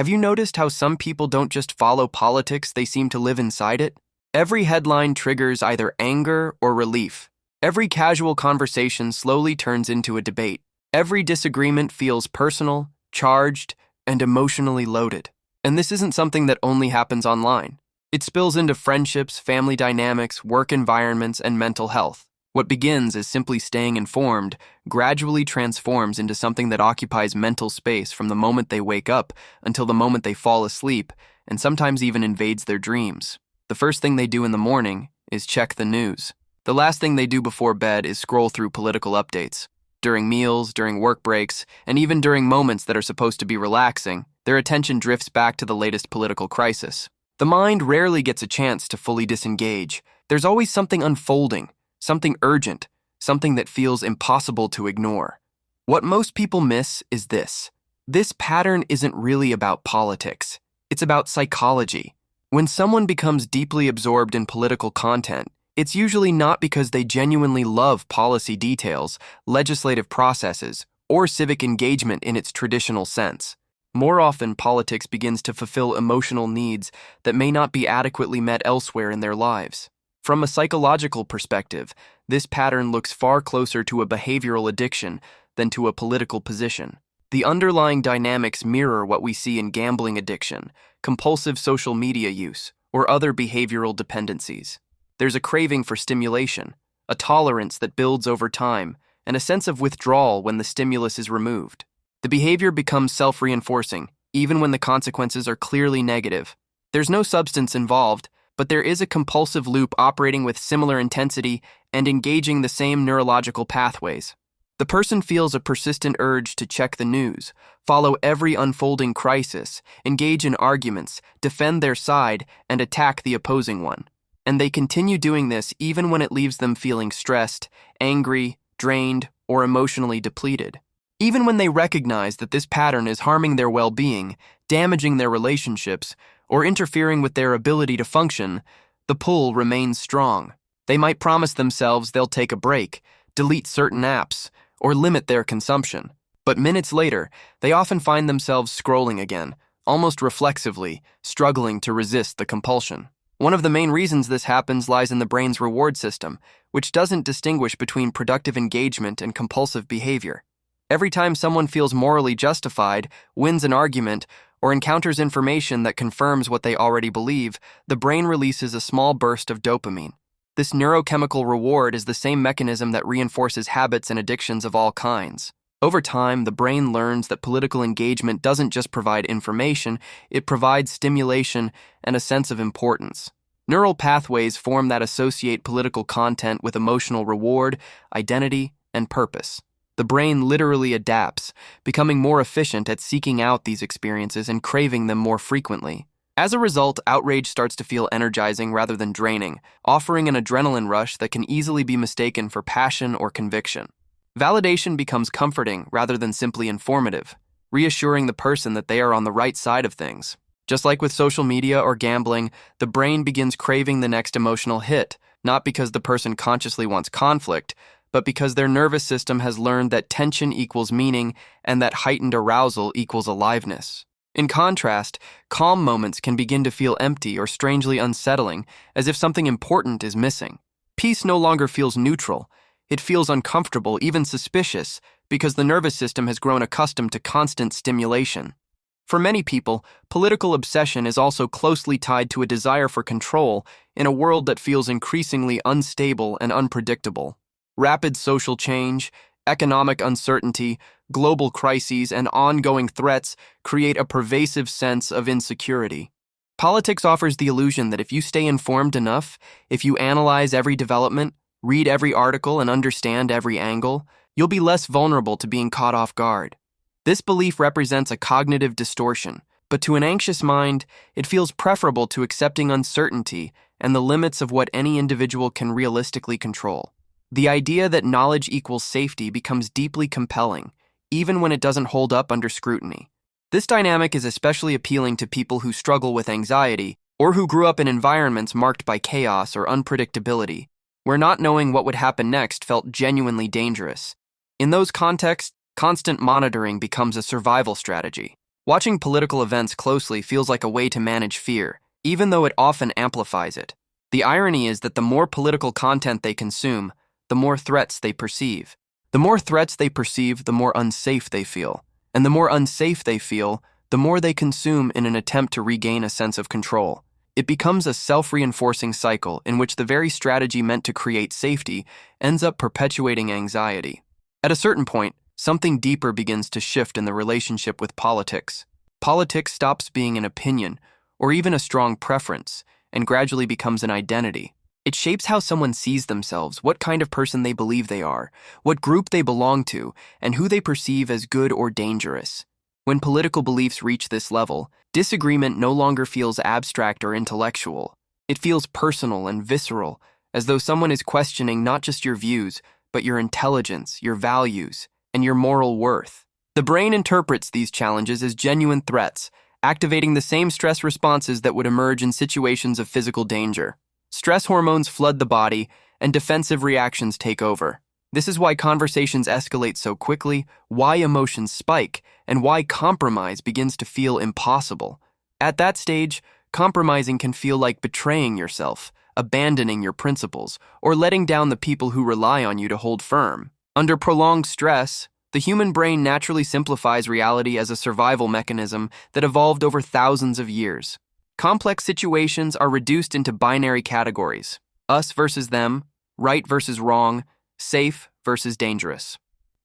Have you noticed how some people don't just follow politics, they seem to live inside it? Every headline triggers either anger or relief. Every casual conversation slowly turns into a debate. Every disagreement feels personal, charged, and emotionally loaded. And this isn't something that only happens online. It spills into friendships, family dynamics, work environments, and mental health. What begins as simply staying informed gradually transforms into something that occupies mental space from the moment they wake up until the moment they fall asleep, and sometimes even invades their dreams. The first thing they do in the morning is check the news. The last thing they do before bed is scroll through political updates. During meals, during work breaks, and even during moments that are supposed to be relaxing, their attention drifts back to the latest political crisis. The mind rarely gets a chance to fully disengage. There's always something unfolding, something urgent, something that feels impossible to ignore. What most people miss is this. This pattern isn't really about politics. It's about psychology. When someone becomes deeply absorbed in political content, it's usually not because they genuinely love policy details, legislative processes, or civic engagement in its traditional sense. More often, politics begins to fulfill emotional needs that may not be adequately met elsewhere in their lives. From a psychological perspective, this pattern looks far closer to a behavioral addiction than to a political position. The underlying dynamics mirror what we see in gambling addiction, compulsive social media use, or other behavioral dependencies. There's a craving for stimulation, a tolerance that builds over time, and a sense of withdrawal when the stimulus is removed. The behavior becomes self-reinforcing, even when the consequences are clearly negative. There's no substance involved, but there is a compulsive loop operating with similar intensity and engaging the same neurological pathways. The person feels a persistent urge to check the news, follow every unfolding crisis, engage in arguments, defend their side, and attack the opposing one. And they continue doing this even when it leaves them feeling stressed, angry, drained, or emotionally depleted. Even when they recognize that this pattern is harming their well-being, damaging their relationships, or interfering with their ability to function, the pull remains strong. They might promise themselves they'll take a break, delete certain apps, or limit their consumption. But minutes later, they often find themselves scrolling again, almost reflexively, struggling to resist the compulsion. One of the main reasons this happens lies in the brain's reward system, which doesn't distinguish between productive engagement and compulsive behavior. Every time someone feels morally justified, wins an argument, or encounters information that confirms what they already believe, the brain releases a small burst of dopamine. This neurochemical reward is the same mechanism that reinforces habits and addictions of all kinds. Over time, the brain learns that political engagement doesn't just provide information, it provides stimulation and a sense of importance. Neural pathways form that associate political content with emotional reward, identity, and purpose. The brain literally adapts, becoming more efficient at seeking out these experiences and craving them more frequently. As a result, outrage starts to feel energizing rather than draining, offering an adrenaline rush that can easily be mistaken for passion or conviction. Validation becomes comforting rather than simply informative, reassuring the person that they are on the right side of things. Just like with social media or gambling, the brain begins craving the next emotional hit, not because the person consciously wants conflict, but because their nervous system has learned that tension equals meaning and that heightened arousal equals aliveness. In contrast, calm moments can begin to feel empty or strangely unsettling, as if something important is missing. Peace no longer feels neutral. It feels uncomfortable, even suspicious, because the nervous system has grown accustomed to constant stimulation. For many people, political obsession is also closely tied to a desire for control in a world that feels increasingly unstable and unpredictable. Rapid social change, economic uncertainty, global crises, and ongoing threats create a pervasive sense of insecurity. Politics offers the illusion that if you stay informed enough, if you analyze every development, read every article, and understand every angle, you'll be less vulnerable to being caught off guard. This belief represents a cognitive distortion, but to an anxious mind, it feels preferable to accepting uncertainty and the limits of what any individual can realistically control. The idea that knowledge equals safety becomes deeply compelling, even when it doesn't hold up under scrutiny. This dynamic is especially appealing to people who struggle with anxiety or who grew up in environments marked by chaos or unpredictability, where not knowing what would happen next felt genuinely dangerous. In those contexts, constant monitoring becomes a survival strategy. Watching political events closely feels like a way to manage fear, even though it often amplifies it. The irony is that the more political content they consume, the more threats they perceive. The more threats they perceive, the more unsafe they feel. And the more unsafe they feel, the more they consume in an attempt to regain a sense of control. It becomes a self-reinforcing cycle in which the very strategy meant to create safety ends up perpetuating anxiety. At a certain point, something deeper begins to shift in the relationship with politics. Politics stops being an opinion, or even a strong preference, and gradually becomes an identity. It shapes how someone sees themselves, what kind of person they believe they are, what group they belong to, and who they perceive as good or dangerous. When political beliefs reach this level, disagreement no longer feels abstract or intellectual. It feels personal and visceral, as though someone is questioning not just your views, but your intelligence, your values, and your moral worth. The brain interprets these challenges as genuine threats, activating the same stress responses that would emerge in situations of physical danger. Stress hormones flood the body, and defensive reactions take over. This is why conversations escalate so quickly, why emotions spike, and why compromise begins to feel impossible. At that stage, compromising can feel like betraying yourself, abandoning your principles, or letting down the people who rely on you to hold firm. Under prolonged stress, the human brain naturally simplifies reality as a survival mechanism that evolved over thousands of years. Complex situations are reduced into binary categories: us versus them, right versus wrong, safe versus dangerous.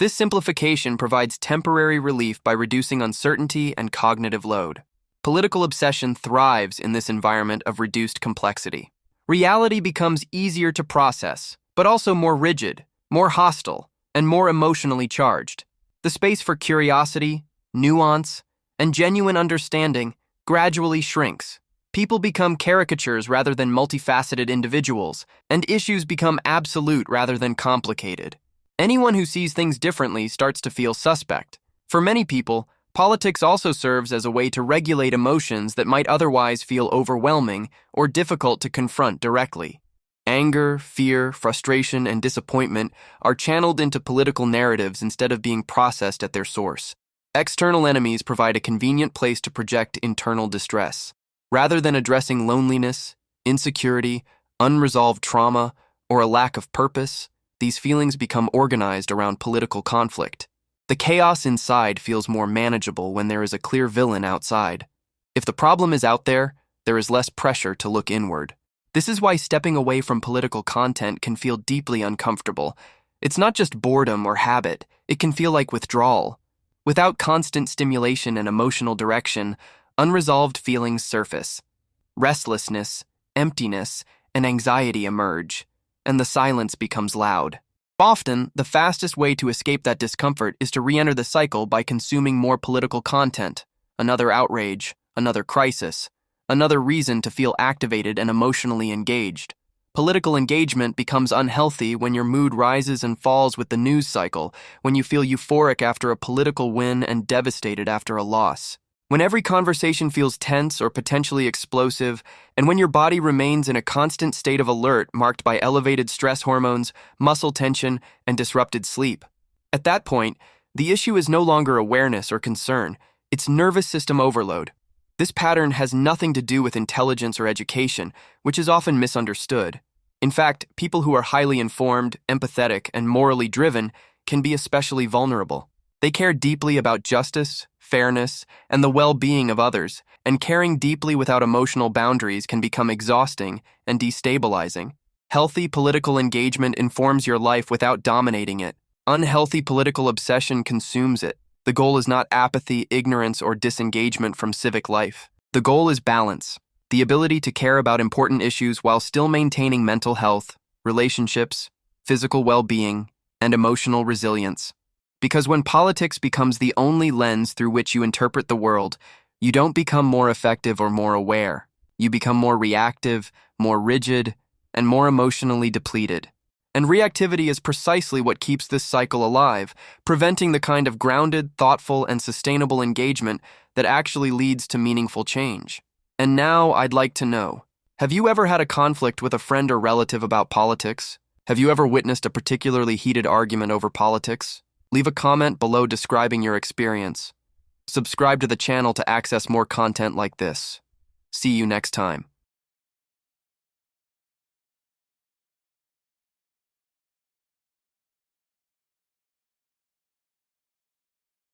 This simplification provides temporary relief by reducing uncertainty and cognitive load. Political obsession thrives in this environment of reduced complexity. Reality becomes easier to process, but also more rigid, more hostile, and more emotionally charged. The space for curiosity, nuance, and genuine understanding gradually shrinks. People become caricatures rather than multifaceted individuals, and issues become absolute rather than complicated. Anyone who sees things differently starts to feel suspect. For many people, politics also serves as a way to regulate emotions that might otherwise feel overwhelming or difficult to confront directly. Anger, fear, frustration, and disappointment are channeled into political narratives instead of being processed at their source. External enemies provide a convenient place to project internal distress. Rather than addressing loneliness, insecurity, unresolved trauma, or a lack of purpose, these feelings become organized around political conflict. The chaos inside feels more manageable when there is a clear villain outside. If the problem is out there, there is less pressure to look inward. This is why stepping away from political content can feel deeply uncomfortable. It's not just boredom or habit, it can feel like withdrawal. Without constant stimulation and emotional direction, unresolved feelings surface. Restlessness, emptiness, and anxiety emerge, and the silence becomes loud. Often, the fastest way to escape that discomfort is to re-enter the cycle by consuming more political content. Another outrage, another crisis, another reason to feel activated and emotionally engaged. Political engagement becomes unhealthy when your mood rises and falls with the news cycle, when you feel euphoric after a political win and devastated after a loss. When every conversation feels tense or potentially explosive, and when your body remains in a constant state of alert marked by elevated stress hormones, muscle tension, and disrupted sleep. At that point, the issue is no longer awareness or concern, it's nervous system overload. This pattern has nothing to do with intelligence or education, which is often misunderstood. In fact, people who are highly informed, empathetic, and morally driven can be especially vulnerable. They care deeply about justice, fairness, and the well-being of others, and caring deeply without emotional boundaries can become exhausting and destabilizing. Healthy political engagement informs your life without dominating it. Unhealthy political obsession consumes it. The goal is not apathy, ignorance, or disengagement from civic life. The goal is balance, the ability to care about important issues while still maintaining mental health, relationships, physical well-being, and emotional resilience. Because when politics becomes the only lens through which you interpret the world, you don't become more effective or more aware. You become more reactive, more rigid, and more emotionally depleted. And reactivity is precisely what keeps this cycle alive, preventing the kind of grounded, thoughtful, and sustainable engagement that actually leads to meaningful change. And now I'd like to know, have you ever had a conflict with a friend or relative about politics? Have you ever witnessed a particularly heated argument over politics? Leave a comment below describing your experience. Subscribe to the channel to access more content like this. See you next time.